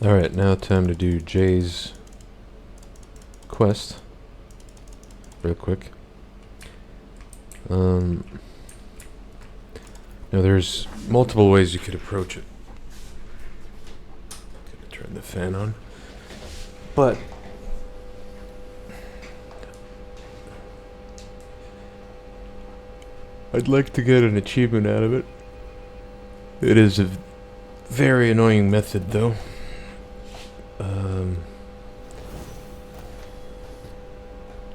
Alright, now time to do Jay's quest. Real quick. Now there's multiple ways you could approach it. Gonna turn the fan on. But I'd like to get an achievement out of it. It is a very annoying method though.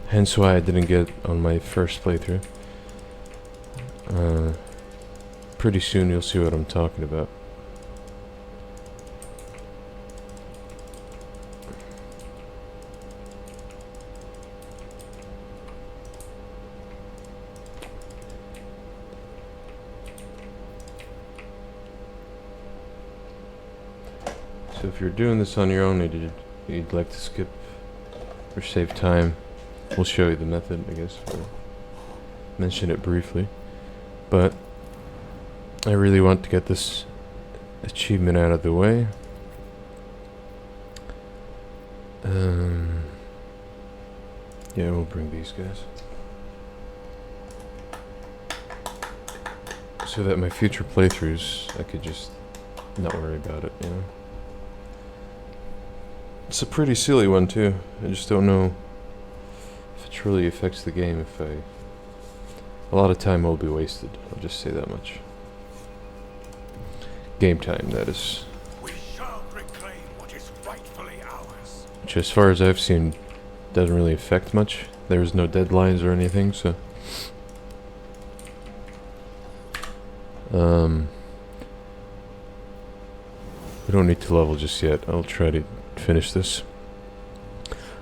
Hence why I didn't get on my first playthrough. Pretty soon you'll see what I'm talking about. So if you're doing this on your own and you'd like to skip or save time, we'll show you the method, I guess. We'll mention it briefly. But I really want to get this achievement out of the way. Yeah, we'll bring these guys. So that my future playthroughs, I could just not worry about it, you know? It's a pretty silly one too. I just don't know if it truly affects the game. A lot of time will be wasted. I'll just say that much. Game time, that is. We shall reclaim what is rightfully ours. Which, as far as I've seen, doesn't really affect much. There's no deadlines or anything, so. We don't need to level just yet. I'll try to finish this.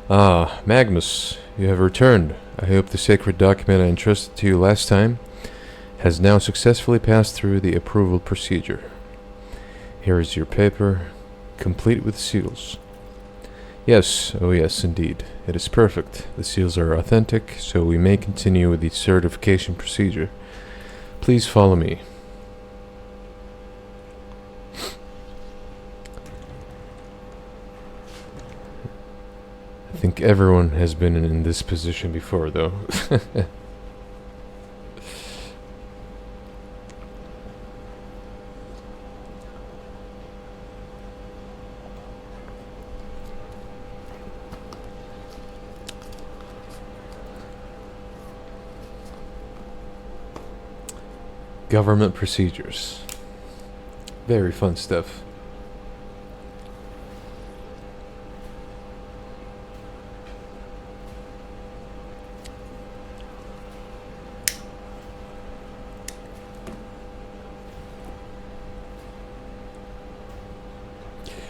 Ah, Magnus, you have returned. I hope the sacred document I entrusted to you last time has now successfully passed through the approval procedure. Here is your paper, complete with seals. Yes, oh yes, indeed. It is perfect. The seals are authentic, so we may continue with the certification procedure. Please follow me. I think everyone has been in this position before, though. Government procedures. Very fun stuff.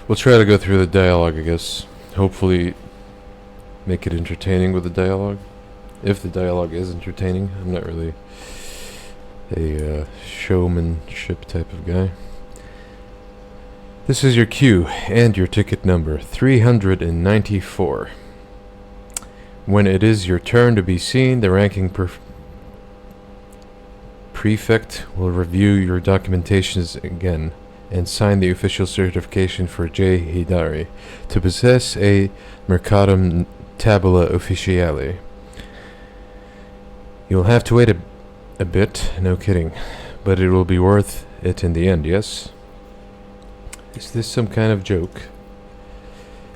We'll try to go through the dialogue, I guess. Hopefully make it entertaining with the dialogue. If the dialogue is entertaining. I'm not really a showmanship type of guy. This is your queue and your ticket number, 394. When it is your turn to be seen, the ranking prefect will review your documentations again and sign the official certification for J. Hidari to possess a Mercatum Tabula Officiale. You'll have to wait a bit, no kidding, but it will be worth it in the end, yes? Is this some kind of joke?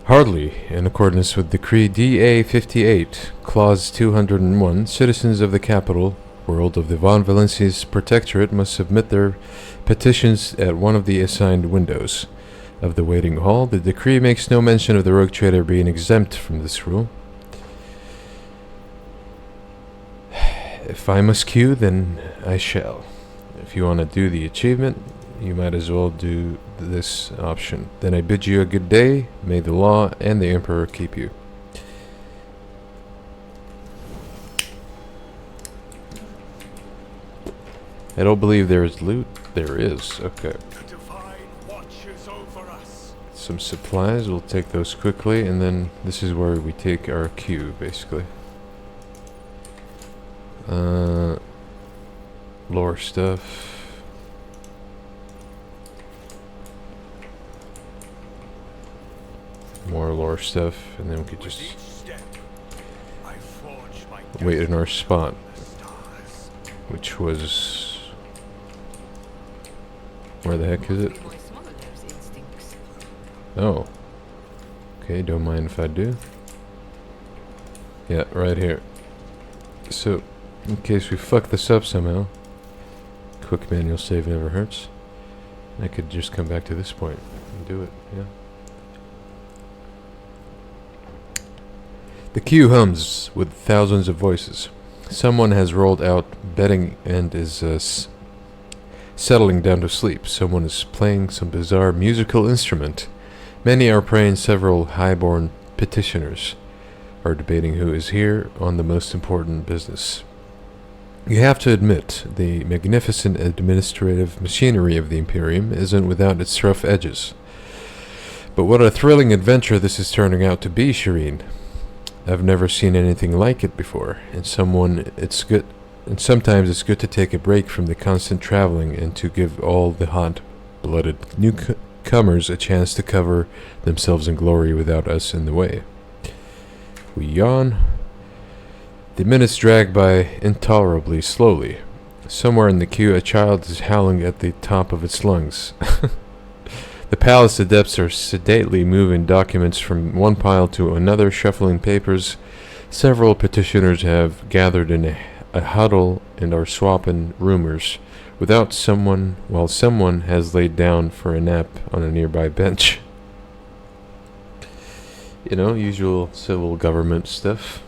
Hardly. In accordance with Decree DA 58, Clause 201, citizens of the capital world of the Von Valencia's protectorate must submit their petitions at one of the assigned windows of the waiting hall. The decree makes no mention of the rogue trader being exempt from this rule. If I must queue, then I shall. If you want to do the achievement, you might as well do this option. Then I bid you a good day. May the law and the Emperor keep you. I don't believe there is loot. There is. Okay. The divine watches over us. Some supplies. We'll take those quickly, and then this is where we take our queue, basically. Lore stuff. more lore stuff, and then we could With just each step, I forge my wait in our destiny spot, in the stars. which was... Where the heck is it? My smuggler's instincts. Oh. Okay, don't mind if I do. Yeah, right here. So, in case we fuck this up somehow, quick manual save never hurts. I could just come back to this point and do it, yeah. The queue hums with thousands of voices. Someone has rolled out bedding and is settling down to sleep. Someone is playing some bizarre musical instrument. Many are praying. Several highborn petitioners are debating who is here on the most important business. You have to admit, the magnificent administrative machinery of the Imperium isn't without its rough edges. But what a thrilling adventure this is turning out to be, Shireen. I've never seen anything like it before, and sometimes it's good to take a break from the constant traveling and to give all the hot-blooded newcomers a chance to cover themselves in glory without us in the way. We yawn. The minutes drag by intolerably slowly. Somewhere in the queue, a child is howling at the top of its lungs. The palace adepts are sedately moving documents from one pile to another, shuffling papers. Several petitioners have gathered in a huddle and are swapping rumors while someone has laid down for a nap on a nearby bench. You know, usual civil government stuff.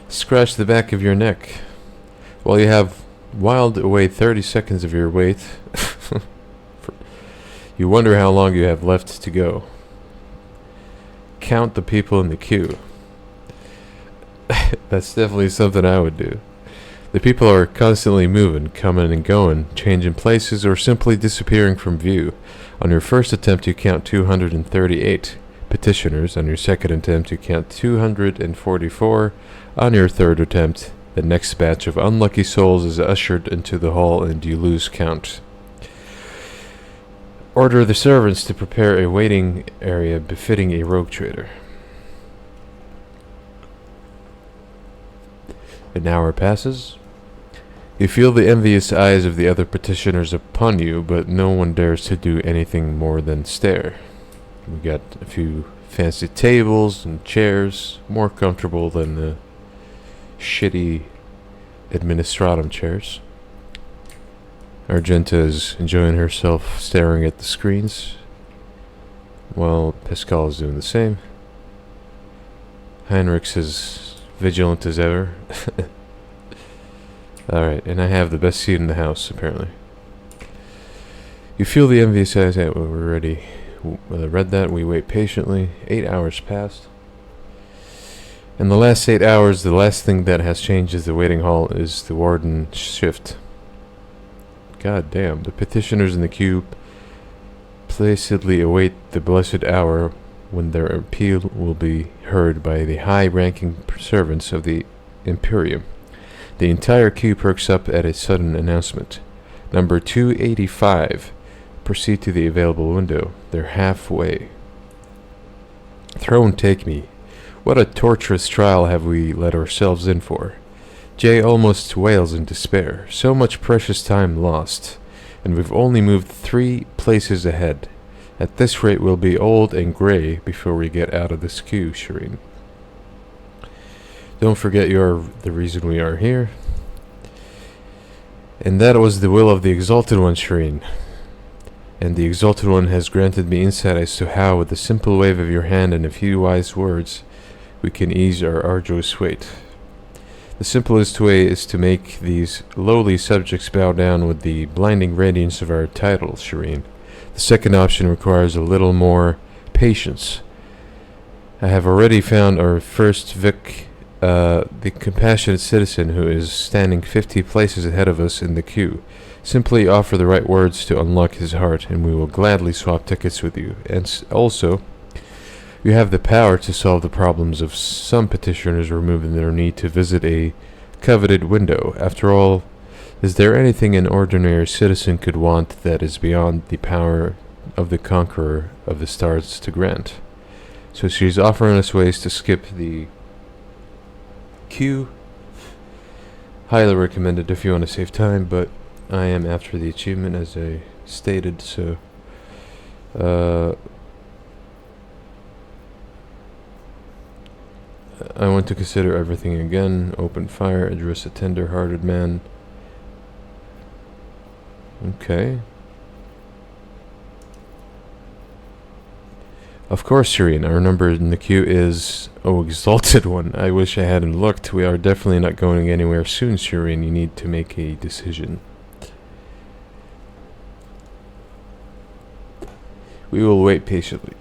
Scratch the back of your neck. While you have whiled away 30 seconds of your wait, you wonder how long you have left to go. Count the people in the queue. That's definitely something I would do. The people are constantly moving, coming and going, changing places, or simply disappearing from view. On your first attempt, you count 238 petitioners. On your second attempt, you count 244. On your third attempt, the next batch of unlucky souls is ushered into the hall and you lose count. Order the servants to prepare a waiting area befitting a rogue trader. An hour passes. You feel the envious eyes of the other petitioners upon you, but no one dares to do anything more than stare. We got a few fancy tables and chairs, more comfortable than the shitty administratum chairs. Argenta is enjoying herself staring at the screens, while Pascal is doing the same. Heinrich's as vigilant as ever. Alright, and I have the best seat in the house, apparently. You feel the envious eyes. We're ready. Read that. We wait patiently. 8 hours passed. In the last 8 hours, the last thing that has changed is the waiting hall is the warden shift. God damn. The petitioners in the queue placidly await the blessed hour when their appeal will be heard by the high-ranking servants of the Imperium. The entire queue perks up at a sudden announcement. Number 285. Proceed to the available window. They're halfway. Throne take me. What a torturous trial have we let ourselves in for. Jay almost wails in despair. So much precious time lost. And we've only moved 3 places ahead. At this rate we'll be old and grey before we get out of this queue, Shireen. Don't forget you're the reason we are here. And that was the will of the Exalted One, Shireen. And the Exalted One has granted me insight as to how, with a simple wave of your hand and a few wise words, we can ease our arduous weight. The simplest way is to make these lowly subjects bow down with the blinding radiance of our title, Shireen. The second option requires a little more patience. I have already found our first the compassionate citizen who is standing 50 places ahead of us in the queue. Simply offer the right words to unlock his heart, and we will gladly swap tickets with you. And also, you have the power to solve the problems of some petitioners removing their need to visit a coveted window. After all, is there anything an ordinary citizen could want that is beyond the power of the Conqueror of the Stars to grant? So she's offering us ways to skip the queue. Highly recommended if you want to save time, but I am after the achievement as I stated, so I want to consider everything again. Open fire, address a tender-hearted man. Okay. Of course, Shireen, our number in the queue is... Oh, Exalted One. I wish I hadn't looked. We are definitely not going anywhere soon, Shireen. You need to make a decision. We will wait patiently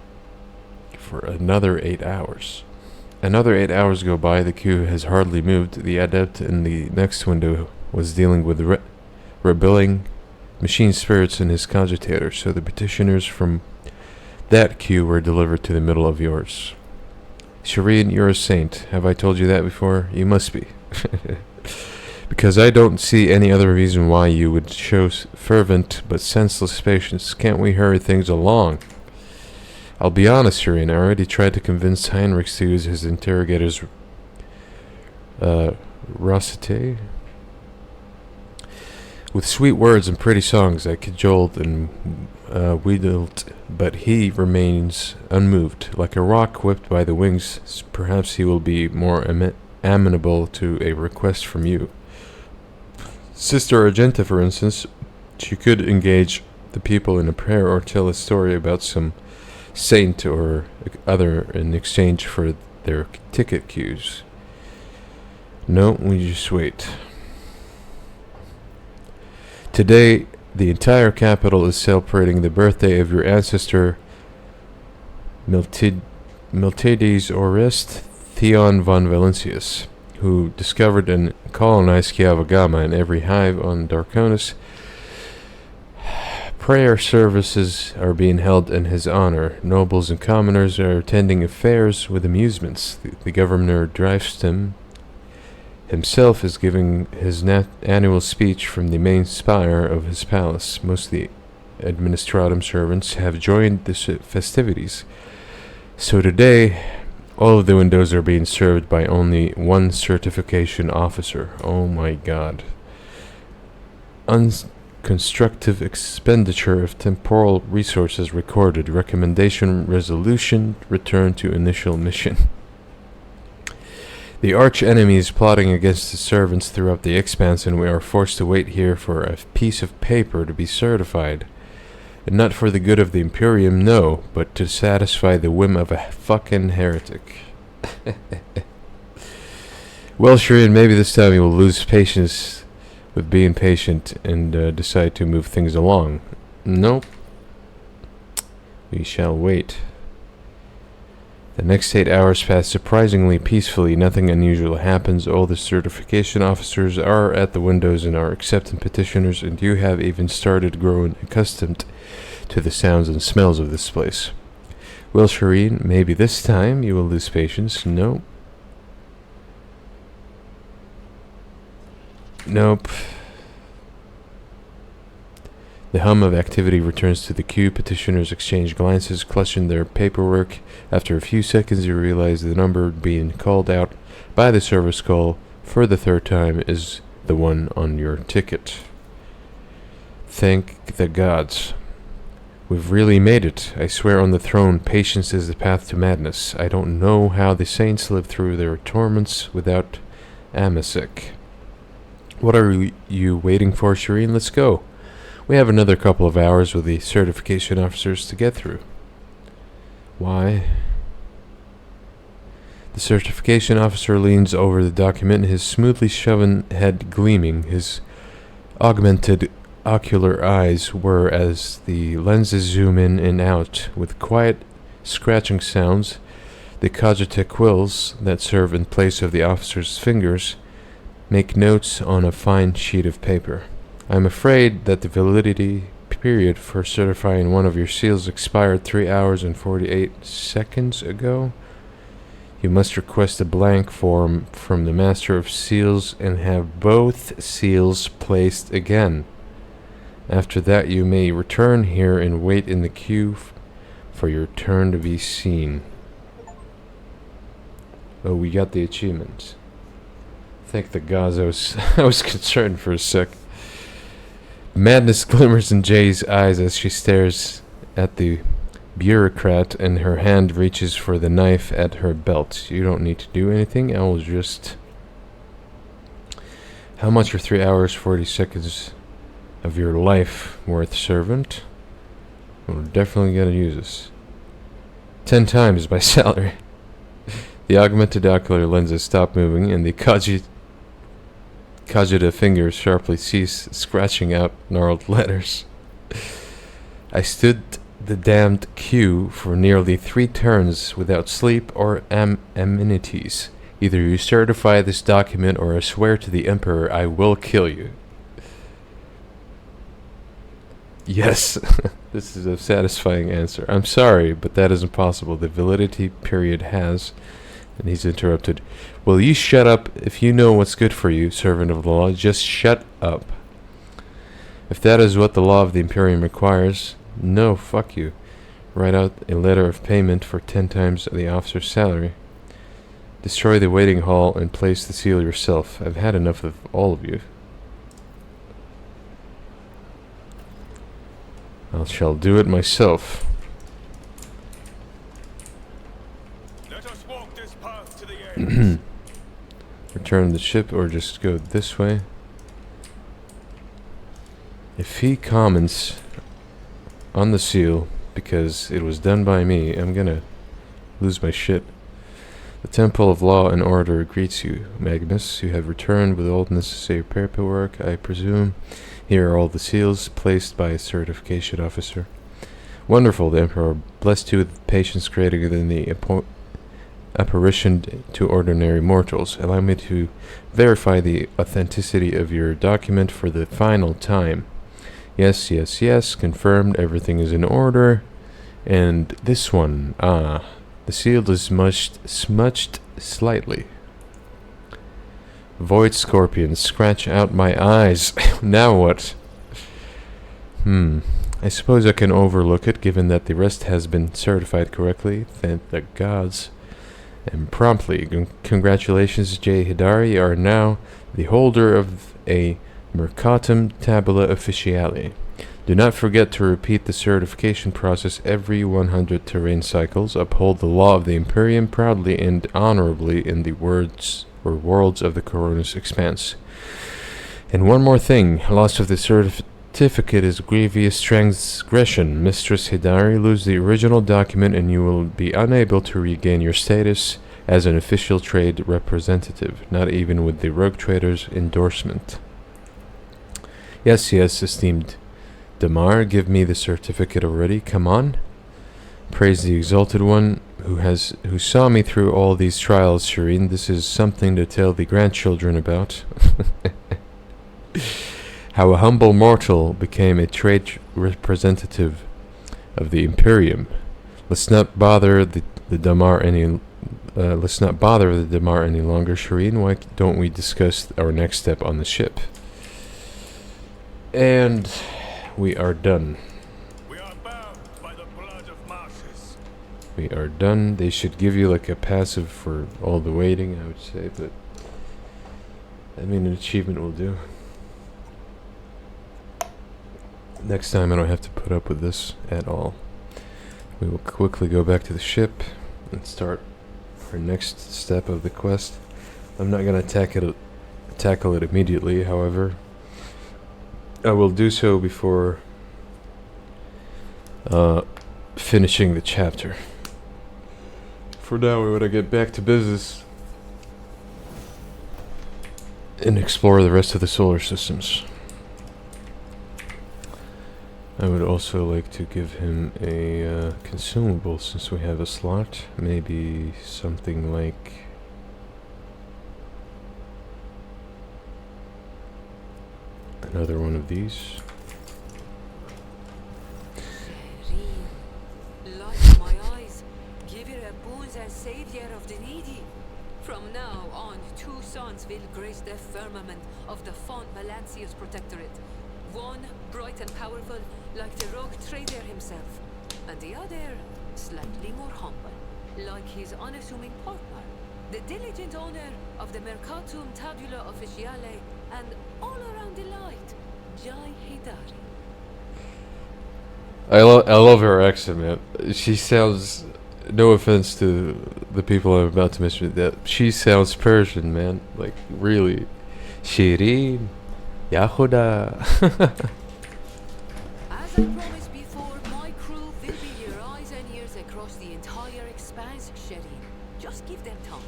for another 8 hours. Another 8 hours go by. The queue has hardly moved. The adept in the next window was dealing with rebelling machine spirits in his cogitator, so the petitioners from that queue were delivered to the middle of yours. Shireen, you're a saint. Have I told you that before? You must be. Because I don't see any other reason why you would show fervent but senseless patience. Can't we hurry things along? I'll be honest, Shireen. I already tried to convince Heinrich to use his interrogator's rosette. With sweet words and pretty songs, I cajoled and wheedled, but he remains unmoved, like a rock whipped by the wings. Perhaps he will be more amenable to a request from you. Sister Argenta, for instance, she could engage the people in a prayer or tell a story about some saint or other in exchange for their ticket queues. No, we just wait. Today, the entire capital is celebrating the birthday of your ancestor, Miltiades Orest Theon von Valentius, who discovered and colonized Kiavagama and every hive on Darkonis. Prayer services are being held in his honor. Nobles and commoners are attending affairs with amusements. The governor Drivestem himself is giving his annual speech from the main spire of his palace. Most of the administratum servants have joined the festivities. So today, all of the windows are being served by only one certification officer. Oh my god. Constructive expenditure of temporal resources recorded. Recommendation resolution. Return to initial mission. The arch enemy is plotting against the servants throughout the expanse, and we are forced to wait here for a piece of paper to be certified. And not for the good of the Imperium, no, but to satisfy the whim of a fucking heretic. Well, Shireen, maybe this time you will lose patience with being patient and decide to move things along. Nope. We shall wait. The next 8 hours pass surprisingly peacefully. Nothing unusual happens. All the certification officers are at the windows and are accepting petitioners, and you have even started growing accustomed to the sounds and smells of this place. Well, Shireen, maybe this time you will lose patience. No. Nope. The hum of activity returns to the queue. Petitioners exchange glances, clutching their paperwork. After a few seconds, you realize the number being called out by the service call for the third time is the one on your ticket. Thank the gods. We've really made it. I swear on the throne, patience is the path to madness. I don't know how the saints live through their torments without Amasek. What are you waiting for, Shireen? Let's go. We have another couple of hours with the certification officers to get through. Why? The certification officer leans over the document, his smoothly shaven head gleaming. His augmented ocular eyes whir as the lenses zoom in and out. With quiet scratching sounds, the cogita quills that serve in place of the officer's fingers make notes on a fine sheet of paper. I'm afraid that the validity period for certifying one of your seals expired 3 hours and 48 seconds ago. You must request a blank form from the Master of Seals and have both seals placed again. After that, you may return here and wait in the queue for your turn to be seen. Oh, we got the achievement. Thank the gods, I was concerned for a sec. Madness glimmers in Jay's eyes as she stares at the bureaucrat and her hand reaches for the knife at her belt. You don't need to do anything, I will just... How much are 3 hours 40 seconds of your life worth, servant? We're definitely gonna use this. 10 times my salary. The augmented ocular lenses stop moving and the cogita fingers sharply cease scratching out gnarled letters. I stood the damned queue for nearly 3 turns without sleep or amenities. Either you certify this document or I swear to the Emperor I will kill you. Yes, this is a satisfying answer. I'm sorry, but that isn't possible. The validity period has... And he's interrupted. Will you shut up if you know what's good for you, servant of the law? Just shut up. If that is what the law of the Imperium requires, no, fuck you. Write out a letter of payment for 10 times the officer's salary. Destroy the waiting hall and place the seal yourself. I've had enough of all of you. I shall do it myself. Let us walk this path to the end. Return the ship or just go this way. If he comments on the seal because it was done by me, I'm gonna lose my shit. The Temple of Law and Order greets you, Magnus. You have returned with all necessary paperwork, I presume. Here are all the seals placed by a certification officer. Wonderful, the Emperor blessed you with patience greater than the apparition to ordinary mortals. Allow me to verify the authenticity of your document for the final time. Yes, yes, yes, confirmed, everything is in order. And this one, the seal is smudged slightly. Void scorpions, scratch out my eyes. Now what? I suppose I can overlook it, given that the rest has been certified correctly. Thank the gods. And promptly, congratulations, J. Hidari. You are now the holder of a Mercatum Tabula Officiale. Do not forget to repeat the certification process every 100 terrain cycles. Uphold the law of the Imperium proudly and honorably in the worlds of the Coronis Expanse. And one more thing, loss of the certificate is grievous transgression. Mistress Hidari, lose the original document and you will be unable to regain your status as an official trade representative, not even with the rogue trader's endorsement. Yes, yes, esteemed Damar, give me the certificate already, come on. Praise the Exalted One who saw me through all these trials, Shireen. This is something to tell the grandchildren about. How a humble mortal became a trade representative of the Imperium. Let's not bother the Damar any longer, Shireen. Why don't we discuss our next step on the ship? And we are done. We are bound by the blood of martyrs. We are done. They should give you like a passive for all the waiting, I would say, but I mean, an achievement will do. Next time I don't have to put up with this at all. We will quickly go back to the ship and start our next step of the quest. I'm not going to tackle it immediately, however. I will do so before finishing the chapter. For now, we want to get back to business and explore the rest of the solar systems. I would also like to give him a consumable since we have a slot. Maybe something like another one of these. Light my eyes, give her a boons and savior of the needy. From now on, 2 sons will grace the firmament of the Font Malancius Protectorate. One bright and powerful, like the rogue trader himself, and the other slightly more humble, like his unassuming partner. the diligent owner of the Mercatum Tabula Officiale, and all around delight, Jai Hidari. I love her accent, man. She sounds. No offense to the people I'm about to mention, that she sounds Persian, man. Like really, Shirin, Yahuda. As I promised before, my crew will be your eyes and ears across the entire expanse, Sherry. Just give them time.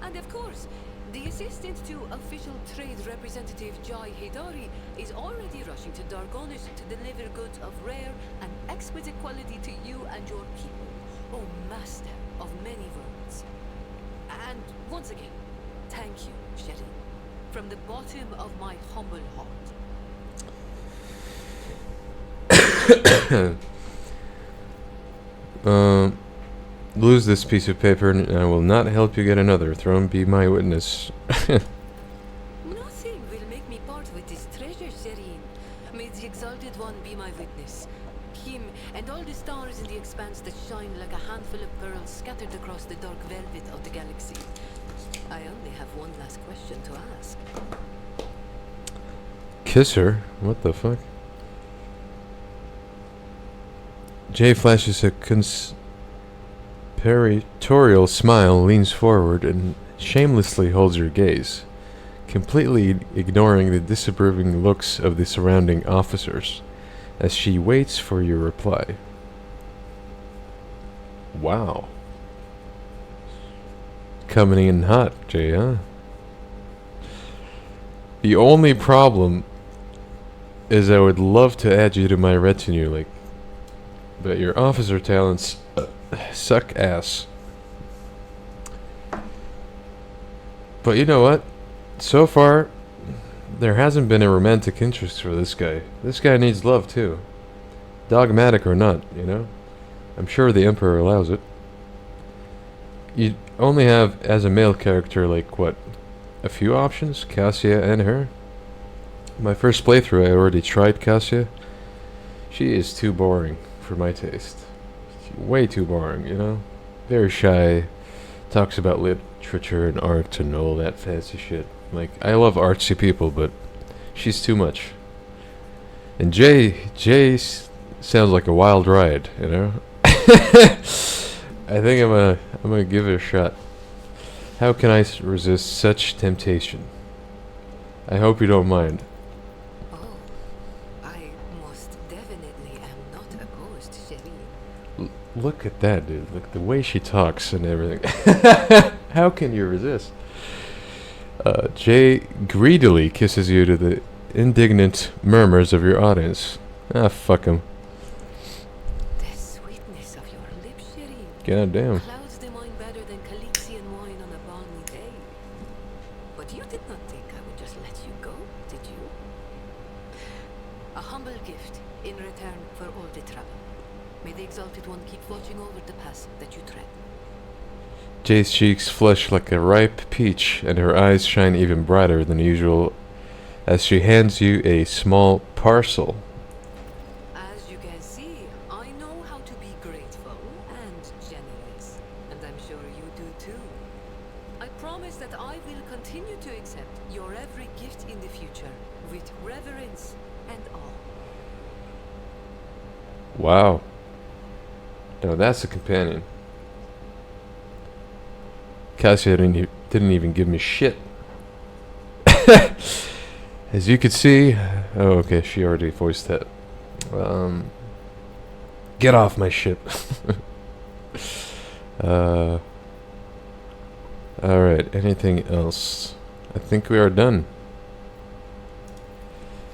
And of course, the assistant to official trade representative Jai Hidari is already rushing to Dargonis to deliver goods of rare and exquisite quality to you and your people. Oh, master of many words. And once again, thank you, Sherry. From the bottom of my humble heart. Lose this piece of paper and I will not help you get another. Throne be my witness. Nothing will make me part with this treasure, Serene. May the Exalted One be my witness. Him and all the stars in the expanse that shine like a handful of pearls scattered across the dark velvet of the galaxy. I only have one last question to ask. Kiss her? What the fuck? Jay flashes a conspiratorial smile, leans forward, and shamelessly holds her gaze, completely ignoring the disapproving looks of the surrounding officers, as she waits for your reply. Wow. Coming in hot, Jay, huh? The only problem is I would love to add you to my retinue, like, but your officer talents suck ass. But you know what? So far, there hasn't been a romantic interest for this guy. This guy needs love too. Dogmatic or not, you know? I'm sure the Emperor allows it. You only have, as a male character, like, what? A few options? Cassia and her? My first playthrough, I already tried Cassia. She is too boring for my taste. Way too boring, you know? Very shy. Talks about literature and art and all that fancy shit. Like, I love artsy people, but she's too much. And Jay sounds like a wild ride, you know? I think I'm gonna give it a shot. How can I resist such temptation? I hope you don't mind. Oh, I most definitely am not opposed, Sherry. Look at that, dude. Look the way she talks and everything. How can you resist? Jay greedily kisses you to the indignant murmurs of your audience. Ah, fuck him. The sweetness of your lips, Sherry. God damn. Clouds the mind better than Calixian wine on a balmy day. But you did not think I would just let you go, did you? A humble gift in return for all the trouble. May the Exalted One keep watching over the path that you tread. Jay's cheeks flush like a ripe peach, and her eyes shine even brighter than usual as she hands you a small parcel. As you can see, I know how to be grateful and generous, and I'm sure you do too. I promise that I will continue to accept your every gift in the future with reverence and awe. Wow. Now that's a companion. Cassia didn't even give me shit. As you could see... Oh, okay, she already voiced that. Get off my ship. Alright, anything else? I think we are done.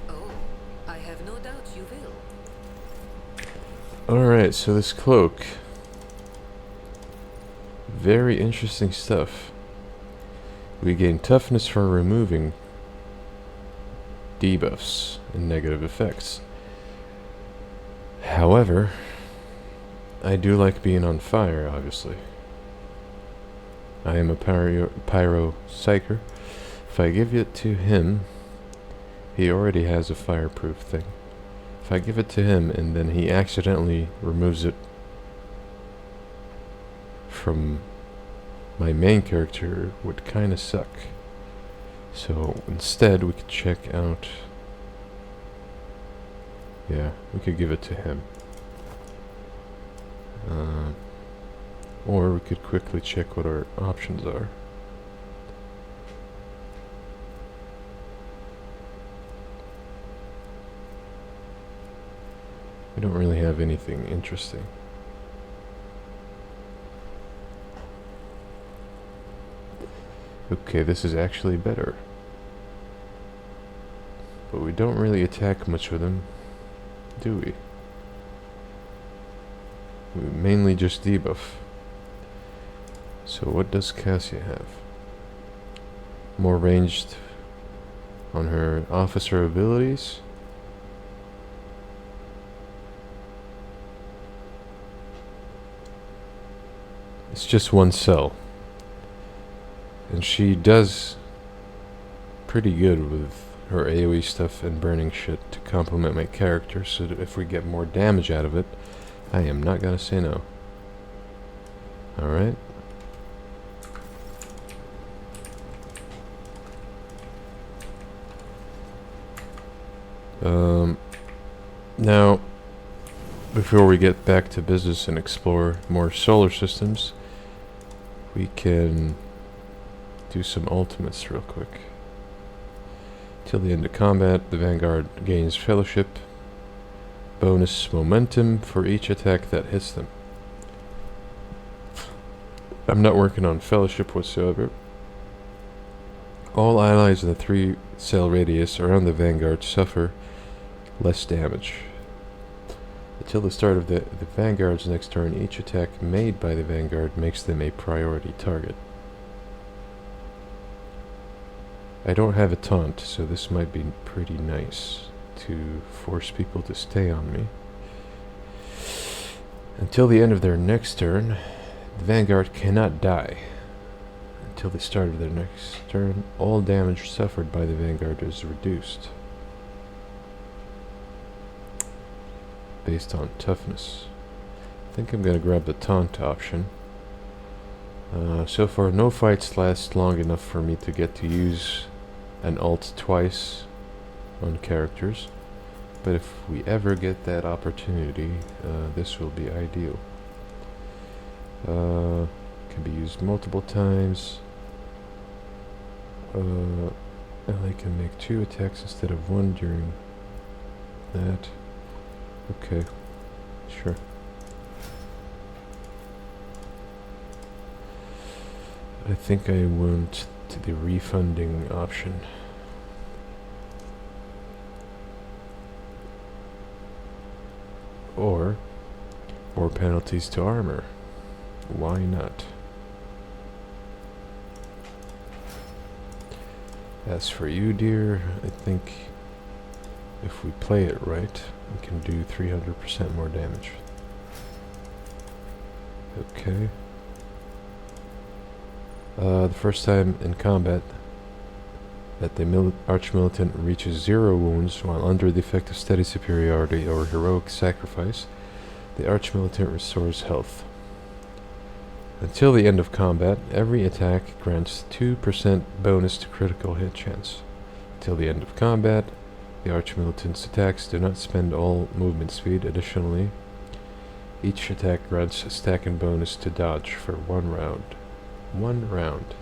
Oh, I have no doubt you will. Alright, so this cloak. Very interesting stuff. We gain toughness for removing debuffs and negative effects. However, I do like being on fire, obviously. I am a pyro psyker. If I give it to him, he already has a fireproof thing. If I give it to him and then he accidentally removes it from my main character would kinda suck. So instead we could check out... Yeah, we could give it to him. Or we could quickly check what our options are. We don't really have anything interesting. Okay, this is actually better. But we don't really attack much with him, do we? We mainly just debuff. So what does Cassia have? More ranged on her officer abilities. It's just one cell. And she does pretty good with her AoE stuff and burning shit to complement my character, so that if we get more damage out of it, I am not gonna say no. Alright. Now, before we get back to business and explore more solar systems, we can do some ultimates real quick. Till the end of combat, the Vanguard gains fellowship, bonus momentum for each attack that hits them. I'm not working on fellowship whatsoever. All allies in the 3-cell radius around the Vanguard suffer less damage. Until the start of the Vanguard's next turn, each attack made by the Vanguard makes them a priority target. I don't have a taunt, so this might be pretty nice to force people to stay on me. Until the end of their next turn, the Vanguard cannot die. Until the start of their next turn, all damage suffered by the Vanguard is reduced based on toughness. I think I'm gonna grab the taunt option. So far, no fights last long enough for me to get to use an ult twice on characters, but if we ever get that opportunity, this will be ideal. Can be used multiple times. And I can make 2 attacks instead of 1 during that. Okay, sure. I think I went to the refunding option. Or more penalties to armor. Why not? As for you, dear, I think if we play it right, we can do 300% more damage. Okay. The first time in combat that the Arch-Militant reaches 0 wounds while under the effect of steady superiority or heroic sacrifice, the Arch-Militant restores health. Until the end of combat, every attack grants 2% bonus to critical hit chance. Till the end of combat, the Arch-Militant's attacks do not spend all movement speed. Additionally, each attack grants a stack and bonus to dodge for 1 round. 1 round.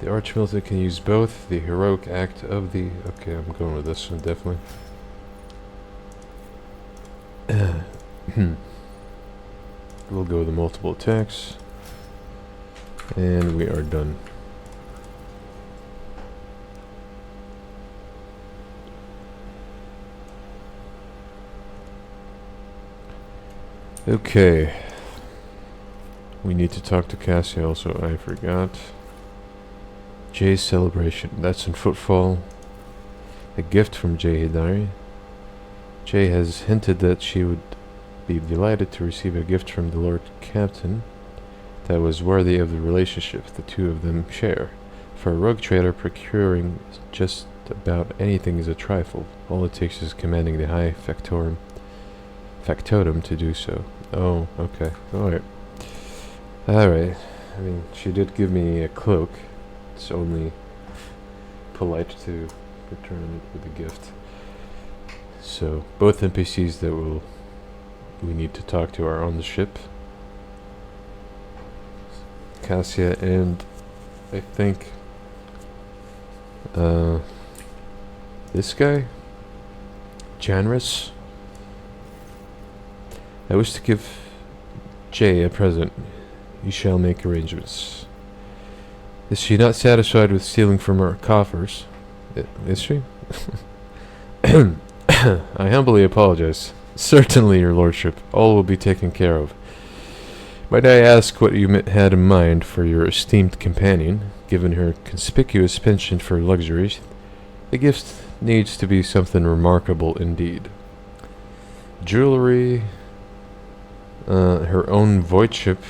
The Arch-Militant can use both the heroic act of the... Okay, I'm going with this one, definitely. We'll go with the multiple attacks. And we are done. Okay. We need to talk to Cassie also, I forgot. Jay's celebration, that's in Footfall. A gift from Jay Hidari. Jay has hinted that she would be delighted to receive a gift from the Lord Captain that was worthy of the relationship the two of them share. For a rogue trader, procuring just about anything is a trifle. All it takes is commanding the high factotum to do so. Oh, okay. Alright. Alright. I mean, she did give me a cloak. It's only polite to return it with a gift. So, both NPCs that we need to talk to are on the ship. Cassia and I think this guy? Janris? I wish to give Jay a present. You shall make arrangements. Is she not satisfied with stealing from our coffers? Is she? I humbly apologize. Certainly, your lordship. All will be taken care of. Might I ask what you had in mind for your esteemed companion? Given her conspicuous penchant for luxuries, the gift needs to be something remarkable indeed. Jewelry, her own void ship,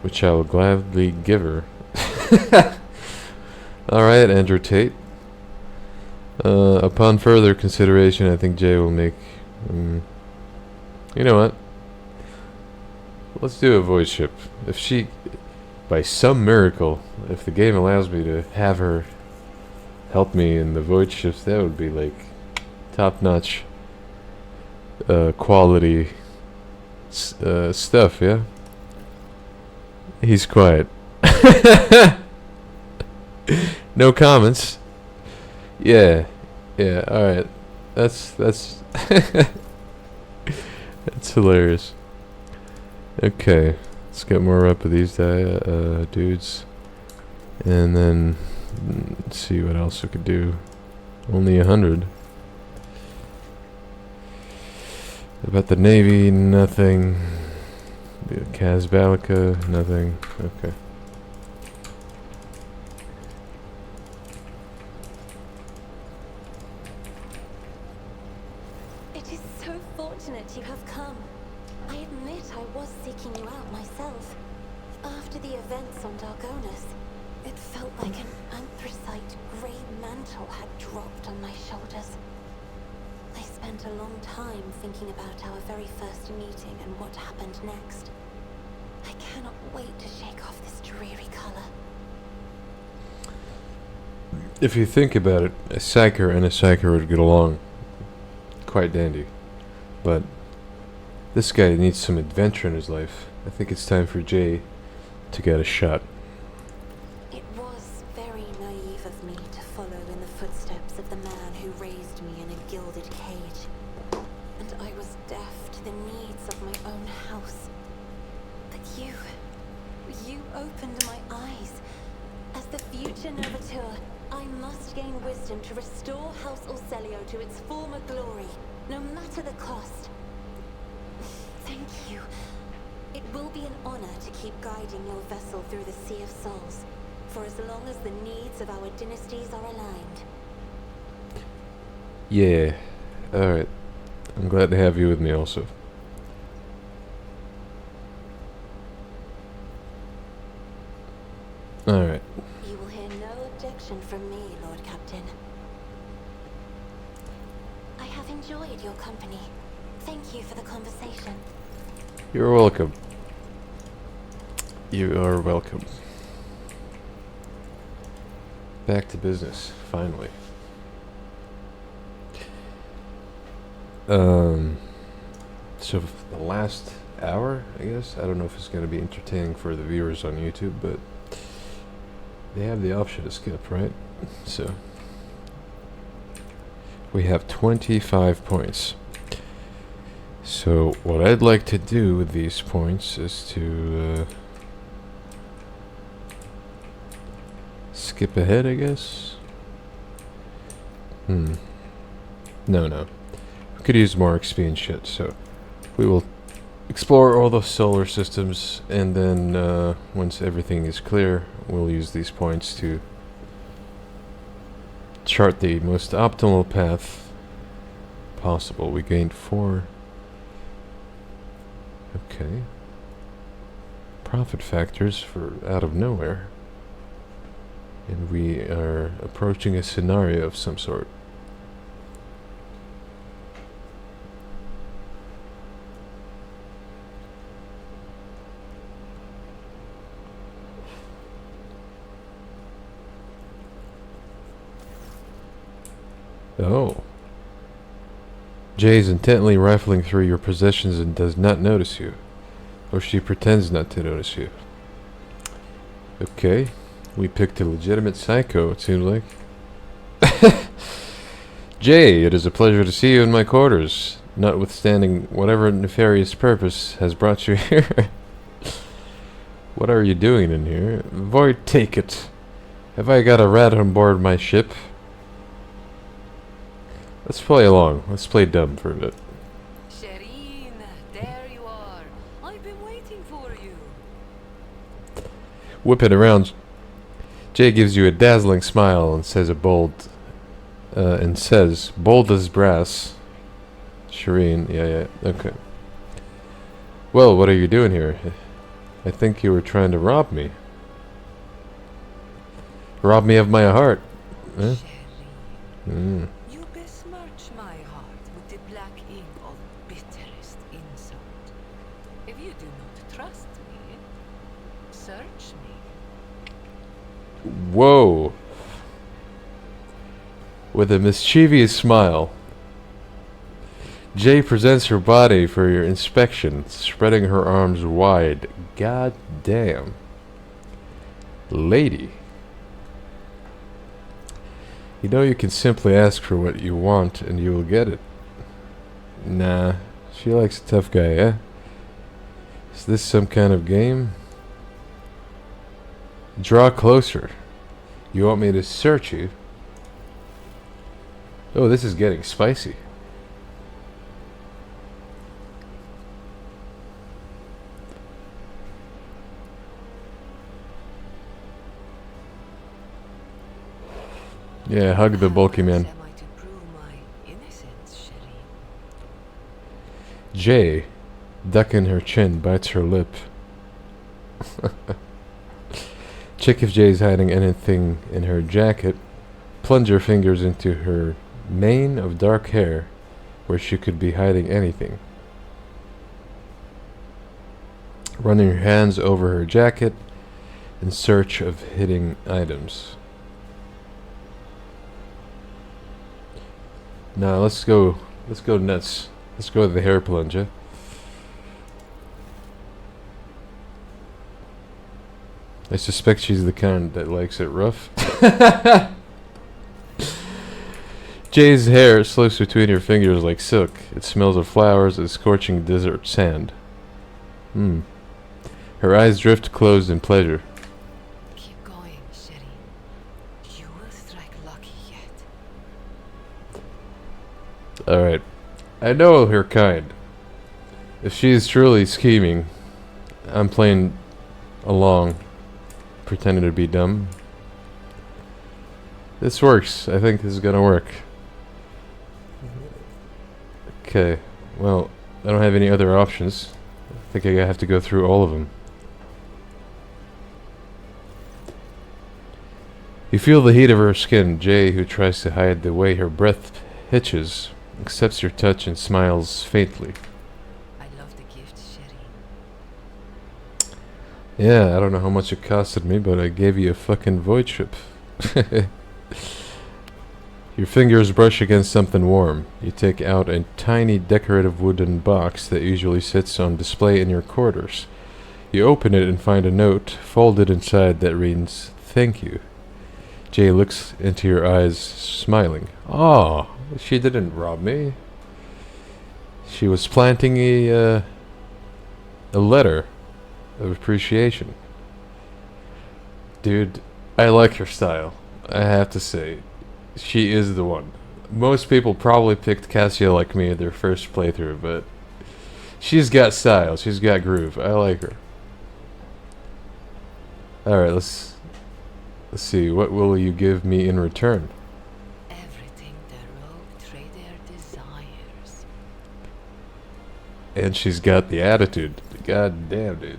which I will gladly give her. Alright, Andrew Tate. Upon further consideration, I think Jay will make... you know what? Let's do a void ship. If she... By some miracle, if the game allows me to have her help me in the void ships, that would be like top-notch quality stuff, yeah? He's quiet. No comments. Yeah, alright. That's that's hilarious. Okay, let's get more up of these dudes. And then see what else we could do. Only 100. About the Navy, nothing. Kazbalika, nothing. Okay. It is so fortunate you have come. I admit I was seeking you out myself. After the events on Dargonus, it felt like an anthracite grey mantle had dropped on my shoulders. I spent a long time thinking about our very first meeting and what happened next. I cannot wait to shake off this dreary color. If you think about it, a psyker and a psyker would get along quite dandy. But this guy needs some adventure in his life. I think it's time for Jay to get a shot. It was very naive of me to follow in the footsteps of the man who raised me in a gilded cage. And I was deaf to the needs of my own house. But you opened my eyes. As the future Novateur, I must gain wisdom to restore House Orselio to its former glory, no matter the cost. Thank you. It will be an honor to keep guiding your vessel through the Sea of Souls, for as long as the needs of our dynasties are aligned. Yeah. Alright. I'm glad to have you with me also. Alright. You will hear no objection from me, Lord Captain. I have enjoyed your company. Thank you for the conversation. You're welcome. You are welcome. Back to business, finally. So the last hour, I guess? I don't know if it's going to be entertaining for the viewers on YouTube, but they have the option to skip, right? So we have 25 points. So what I'd like to do with these points is to skip ahead, I guess. No. We could use more XP and shit, so we will explore all the solar systems, and then once everything is clear, we'll use these points to chart the most optimal path possible. We gained 4. Okay. Profit factors for out of nowhere. And we are approaching a scenario of some sort. Oh. Jay is intently rifling through your possessions and does not notice you. Or she pretends not to notice you. Okay. We picked a legitimate psycho, it seems like. Jay, it is a pleasure to see you in my quarters, notwithstanding whatever nefarious purpose has brought you here. What are you doing in here? Void, take it. Have I got a rat on board my ship? Let's play along. Let's play dumb for a bit. Shireen, there you are. I've been waiting for you. Whip it around. Jay gives you a dazzling smile and says bold as brass. Shireen, yeah, okay. Well, what are you doing here? I think you were trying to rob me. Rob me of my heart. Eh? Shireen, you besmirch my heart with the black ink of bitterest insult. If you do not trust me, search me. Whoa. With a mischievous smile, Jay presents her body for your inspection, spreading her arms wide. God damn. Lady. You know you can simply ask for what you want and you will get it. Nah, she likes a tough guy, eh? Is this some kind of game? Draw closer. You want me to search you? Oh, this is getting spicy. Yeah, hug the bulky man. How am I to prove my innocence, Shireen? Jay, ducking her chin, bites her lip. Check if Jay's hiding anything in her jacket. Plunge your fingers into her mane of dark hair, where she could be hiding anything. Running your hands over her jacket in search of hidden items. Now let's go nuts. Let's go with the hair plunge, eh? I suspect she's the kind that likes it rough. Jay's hair slips between your fingers like silk. It smells of flowers and scorching desert sand. Her eyes drift closed in pleasure. Keep going, Shireen. You will strike lucky yet. Alright. I know her kind. If she is truly scheming, I'm playing along, pretending to be dumb. This works. I think this is gonna work. Okay. Well, I don't have any other options. I think I have to go through all of them. You feel the heat of her skin. Jay, who tries to hide the way her breath hitches, accepts your touch and smiles faintly. I love the gift, Shireen. Yeah, I don't know how much it costed me, but I gave you a fucking void ship. Your fingers brush against something warm. You take out a tiny decorative wooden box that usually sits on display in your quarters. You open it and find a note folded inside that reads, "Thank you." Jay looks into your eyes, smiling. Oh, she didn't rob me. She was planting a letter of appreciation. Dude, I like her style. I have to say, she is the one. Most people probably picked Cassia like me at their first playthrough, but she's got style. She's got groove. I like her. Alright, let's see. What will you give me in return? Everything the rogue trader desires. And she's got the attitude. God damn, dude.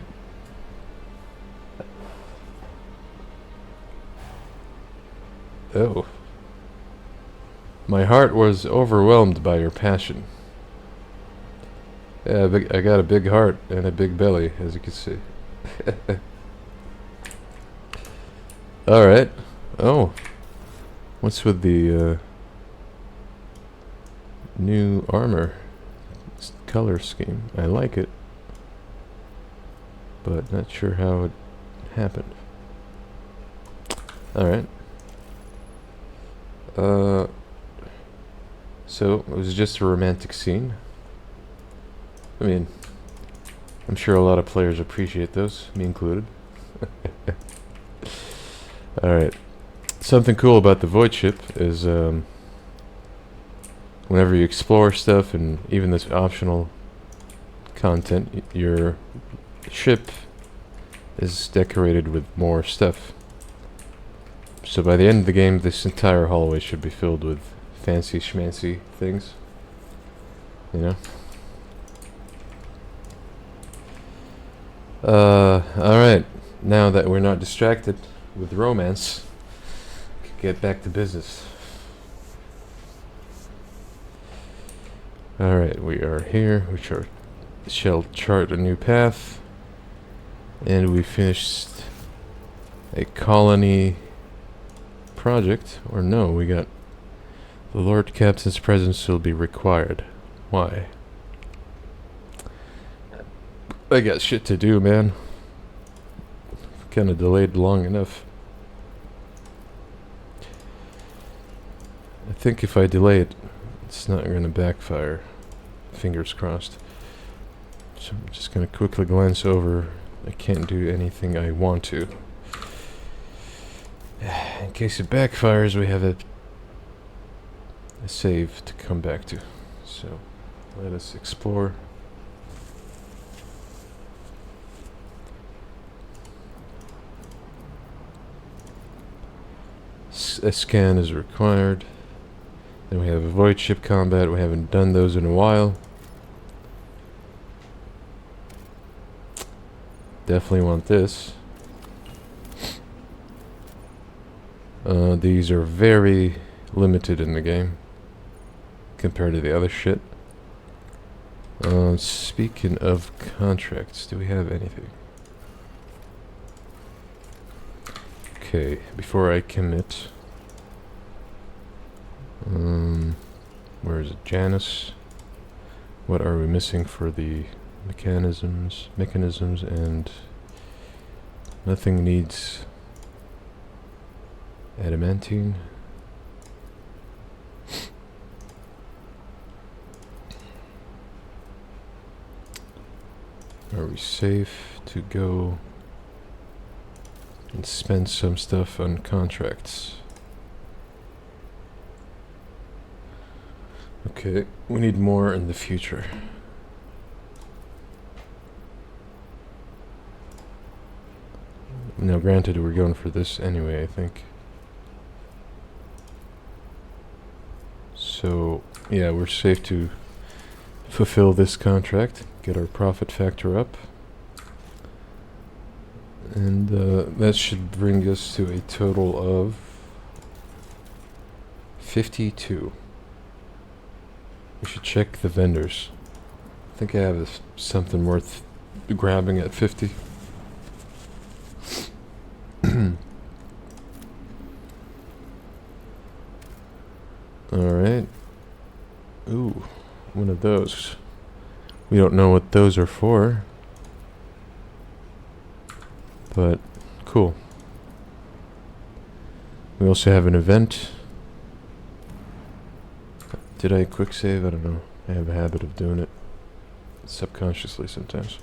Oh. My heart was overwhelmed by your passion. Yeah, I got a big heart and a big belly, as you can see. Alright. Oh. What's with the new armor color scheme. I like it, but not sure how it happened. Alright. So, it was just a romantic scene. I mean, I'm sure a lot of players appreciate those, me included. Alright. Something cool about the Void Ship is, whenever you explore stuff, and even this optional content, your ship is decorated with more stuff. So by the end of the game, this entire hallway should be filled with fancy schmancy things. You know? Alright. Now that we're not distracted with romance, we can get back to business. Alright, we are here. We shall chart a new path. And we finished a colony project. Or no, we got the Lord Captain's presence will be required. Why? I got shit to do, man. Kinda delayed long enough. I think if I delay it, it's not gonna backfire. Fingers crossed. So I'm just gonna quickly glance over. I can't do anything I want to. In case it backfires, we have a save to come back to. So let us explore. A scan is required. Then we have a void ship combat. We haven't done those in a while. Definitely want this. These are very limited in the game compared to the other shit. Speaking of contracts, do we have anything? Okay, before I commit. Where is it? Janus. What are we missing for the mechanisms, and nothing needs adamantine. Are we safe to go and spend some stuff on contracts? Okay, we need more in the future. Now granted, we're going for this anyway, I think. So, yeah, we're safe to fulfill this contract, get our profit factor up. And that should bring us to a total of 52. We should check the vendors. I think I have something worth grabbing at 50. Alright. Ooh, one of those. We don't know what those are for. But, cool. We also have an event. Did I quick save? I don't know. I have a habit of doing it subconsciously sometimes.